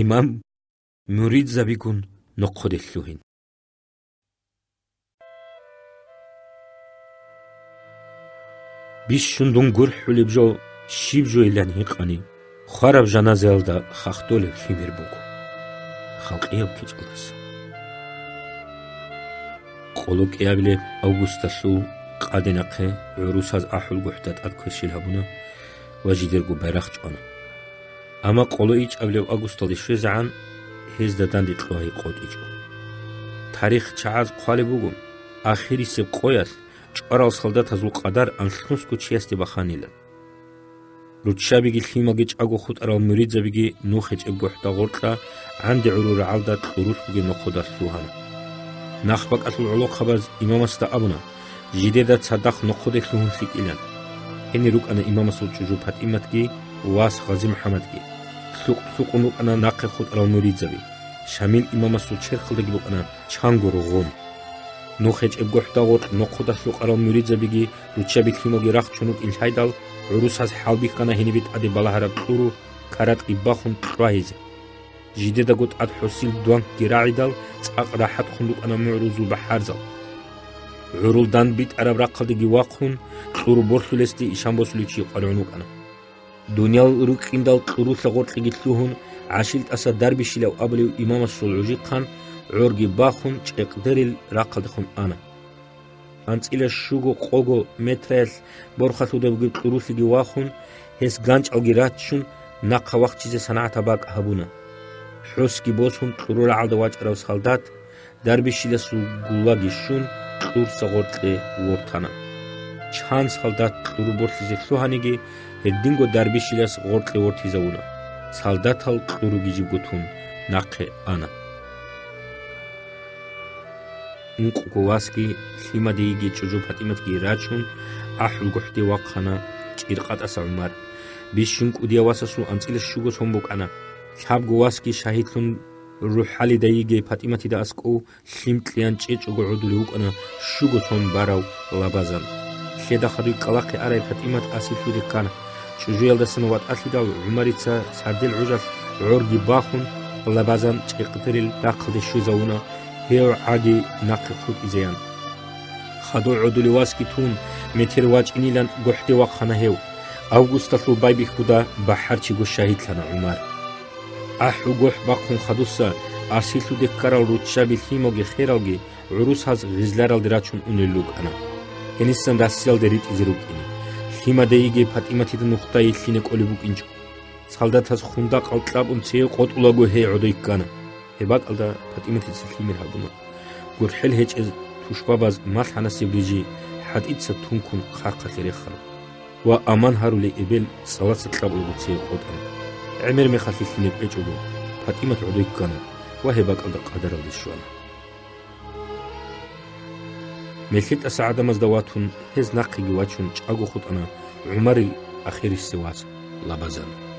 imam murid zabigun noqodellugin bis shundun gurhulibjo shibjo ilan hiqani xarab janazelda xaxtole himirbugu xalqiyab kichqlas qoloqiable augustaslu qadenaqe urusaz ahul guhtat adkeshilhabuna wajidergu baraxchana ama qolo ichable augustali shezan hezdadan diqlohi qotijo tarix chaaz qalibugu akhiri se qoyas ჭარალ სალდათაზულ ყადარ ანხნუსკუ ჩიასტი ბახანილა რუჩაბიგი ხიმაგი ჭაგო ხუტარალ მურიძებიგი ნუხეჭებ გუხტა ღორტლა ანდი ურურ ალდა ტურუშბიგი ნოხოდა სუჰანა ნახბაკასულ ულო ხაბაზ იმამასდა აბუნა ჟიდედა ცადახ ნოხოდე ხუნსი კილან ენი რუკანა იმამასულ ჭუჟუ ფატიმატგი ვას ღაზი მუჰამადგი სუყუნუ ანა ნახე ხუტარალ მურიძები შამილ იმამასულ ჩერხლდგი ბუკანა ჩანგორო ღომ ნუხეჭებ გუხტა ღორტ ნოხოდა სუყარალ მურიძებიგი რუჩაბიგი ხიმაგი რახჩუნუკ ილჰაიდალ urusaz halbikana hinibit adi balahara quru karatqi baxun qrahize jideda got ad husil duan giraidal tsaqra hat khunduk ana mu'ruzul baharzal uruldan bit arab raqaldi giwaqhun quru borsulesti ishamboslichi qarunuk ana dunyal ruqindal quru sagorqi gitluhun ashilt asa darbishila abli imam as-suluji khan urgi baxun chiqderil raqaldkhun ana ანწილეს შუგო ყოგო მეტრეს ბორხასუდებგი ყურუსიგი ვახუნ ეს განჭალგი რაჩუნ ნახა ვახჩიზე სანათაბაკ ჰაბუნა ჰუსკი ბოსუნ ყურურა ალდა ვაჭრავს ხალდათ დარბიშილეს გულაგი შუნ ყურსა ღორტლე ვორთანა ჩანს ხალდათ ყურუბორთიზე სუჰანიგი ედინგო დარბიშილეს ღორტლე ვორთიზაუნა სალდათალ ყურუგიჯი გუთუნ ნახე ანა Unquvasky Himadigi Chuju Patimatki Rachun Ahul Guhti Wakana Chirqata Salmar Bishunk Udiawasasu Antil Shugos Hombukana Sabguaski Shahitun Ruhali Daige Patimatida Asko Simtlian Chichugudulukana Shugoton Barau Labazan Sheda Hadu Kalaki Ara Patimat Asifudikana Chujuel the Sanwat Asidal Umaritsa Sardil Ujas Urgi Bahun Labazan Chiqteril Dakal de Shuzauna هيو عادي ناقخوت إزيان خدو عدولي واسكي تون متر واج إنيلان قحتي وقخنا هيو أوغوستاسلو بايبي خدا بحرچي قو شاهد لنا عمار أحو قح باقون خدوسا أرسيلتو دكارال روتشابي الهيموغي خيرالغي عروس هاز غزلارال دراچون أنيلوك أنا هنسان راسيال دريت إزيروك إني هيما دايجي فاتيماتي دنوختا يلخينك أوليبوك إنجو سالدات هاز خونداق الطلاب أنسيو قوتولاغو هي عدويك كانا هبات على فاتيمة السليم الهبونا قرحل هيج از تشباباز مال حناسي بريجي حديد ستونكم خاقة لريخل وأمان هارو لإبل صلاة ستلاب الغوتسي قوتان عمر مخافيف لنب اجعلو فاتيمة عدوك كان وهبات على قادر للشوان ملكت أسعاد مزدواتون هز ناقي جواتشون جاقو خطانا عمر الأخير السواس لابازان